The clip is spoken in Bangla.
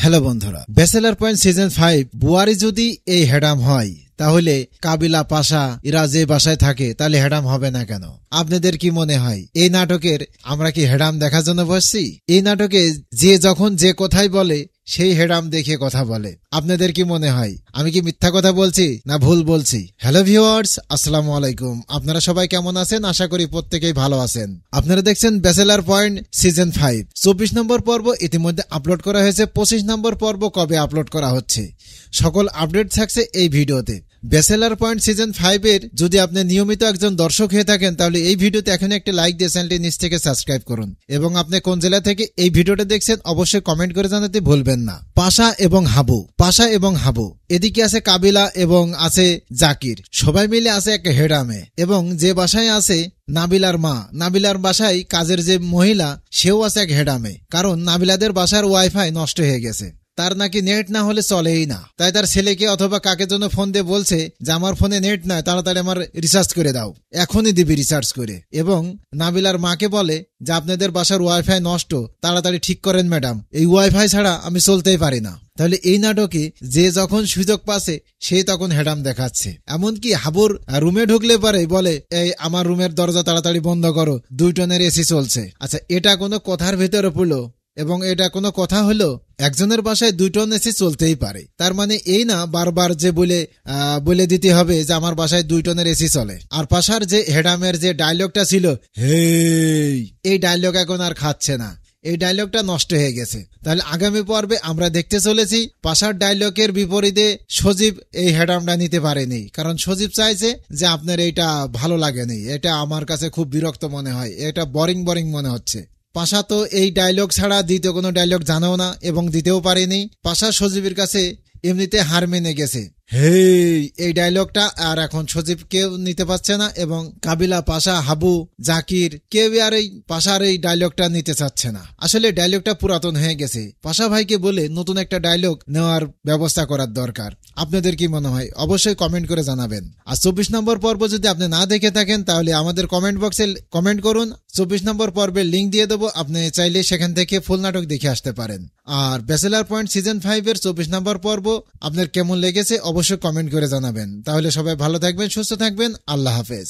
হ্যালো বন্ধুরা, ব্যাচেলার পয়েন্ট সিজন 5 বুয়ারি যদি এই হেডাম হয় তাহলে কাবিলা পাশা এরা যে বাসায় থাকে তাহলে হেডাম হবে না কেন? আপনাদের কি মনে হয় এই নাটকের আমরা কি হেডাম দেখার জন্য বসছি? এই নাটকে যে যখন যে কথাই বলে সেই হেডাম দেখে কথা বলে। আপনাদের কি মনে হয় আমি কি মিথ্যা কথা বলছি না ভুল বলছি? হ্যালো ভিউয়ার্স, আসসালামু আলাইকুম। আপনারা সবাই কেমন আছেন? আশা করি প্রত্যেকেই ভালো আছেন। আপনারা দেখছেন ব্যাচেলার পয়েন্ট সিজন 5 24 নম্বর পর্ব ইতিমধ্যে আপলোড করা হয়েছে। 25 নম্বর পর্ব কবে আপলোড করা হচ্ছে সকল আপডেট থাকছে এই ভিডিওতে। ব্যাচেলার পয়েন্ট সিজন 5 এর যদি আপনি নিয়মিত একজন দর্শক হয়ে থাকেন তাহলে এই ভিডিওতে এখন একটা লাইক দিয়ে চ্যানেলটি নিচ থেকে সাবস্ক্রাইব করুন এবং আপনি কোন জেলা থেকে এই ভিডিওটা দেখছেন অবশ্যই কমেন্ট করে জানাতে ভুলবেন না। পাশা এবং হাবু এদিকে আছে কাবিলা এবং আছে জাকির, সবাই মিলে আছে একটা হেডামে এবং যে বাসায় আছে নাবিলার মা, নাবিলার বাসায় কাজের যে মহিলা সেও আছে এক হেডামে, কারণ নাবিলাদের বাসার ওয়াইফাই নষ্ট হয়ে গেছে, তার নাকি নেট না হলে চলেই না। তাই তার ছেলেকে অথবা কাকে জন্য ফোন দিয়ে বলছে যে আমার ফোনে নেট নাই, তাড়াতাড়ি আমার রিচার্জ করে দাও, এখনই দিবি রিচার্জ করে। এবং নাবিলার মাকে বলে যে আপনাদের বাসার ওয়াইফাই নষ্ট, তাড়াতাড়ি ঠিক করেন ম্যাডাম, এই ওয়াইফাই ছাড়া আমি চলতেই পারি না। তাহলে এই নাটকে যে যখন সুযোগ পাচ্ছে সে তখন হেডাম দেখাচ্ছে। এমনকি হাবুর রুমে ঢুকলে পারে বলে এই আমার রুমের দরজা তাড়াতাড়ি বন্ধ করো, 2 টনের এসি চলছে। আচ্ছা, এটা কোনো কথার ভেতরে পড়লো এবং এটা কোনো কথা হলো? একজনের বাসায় 2 টন এসি চলতেই পারে, তার মানে এই না বারবার যে বলে দিতে হবে যে আমার বাসায় 2 টনের এসি চলে। আর পাশার যে হেডামের যে ডায়লগটা ছিল হেই, এই ডায়লগ এখন আর খাচ্ছে না, এই ডায়লগটা নষ্ট হয়ে গেছে। তাহলে আগামী পর্বে আমরা দেখতে চলেছি পাশার ডায়লগের বিপরীতে সজীব এই হেডামটা নিতে পারেনি, কারণ সজীব চাইছে যে আপনার এইটা ভালো লাগেনি, এটা আমার কাছে খুব বিরক্ত মনে হয়, এটা বোরিং মনে হচ্ছে। পাশা তো এই ডায়লগ ছাড়া দ্বিতীয় কোনো ডায়লগ জানেও না এবং দিতেও পারেনি। পাশা সজীবের কাছে এমনিতে হার মেনে গেছে, হেই এই ডায়লগটা আর এখন সজীব কেউ নিতে পারছে না এবং কাবিলা, পাশা, হাবু, জাকির কেউ আর এই পাশার এই ডায়লগটা নিতে চাচ্ছে না। আসলে ডায়লগটা পুরাতন হয়ে গেছে, পাশা ভাইকে বলে নতুন একটা ডায়লগ নেওয়ার ব্যবস্থা করার দরকার। আপনাদের কি মনে হয় অবশ্যই কমেন্ট করে জানাবেন। আর 24 নম্বর পর্ব যদি আপনি না দেখে থাকেন তাহলে আমাদের কমেন্ট বক্সে কমেন্ট করুন, 24 নম্বর পর্বের লিঙ্ক দিয়ে দেবো, আপনি চাইলে সেখান থেকে ফুল নাটক দেখে আসতে পারেন। আর ব্যাচেলার পয়েন্ট সিজন 5 এর 24 নম্বর পর্ব আপনার কেমন লেগেছে অবশ্যই কমেন্ট করে জানাবেন। তাহলে সবাই ভালো থাকবেন, সুস্থ থাকবেন, আল্লাহ হাফেজ।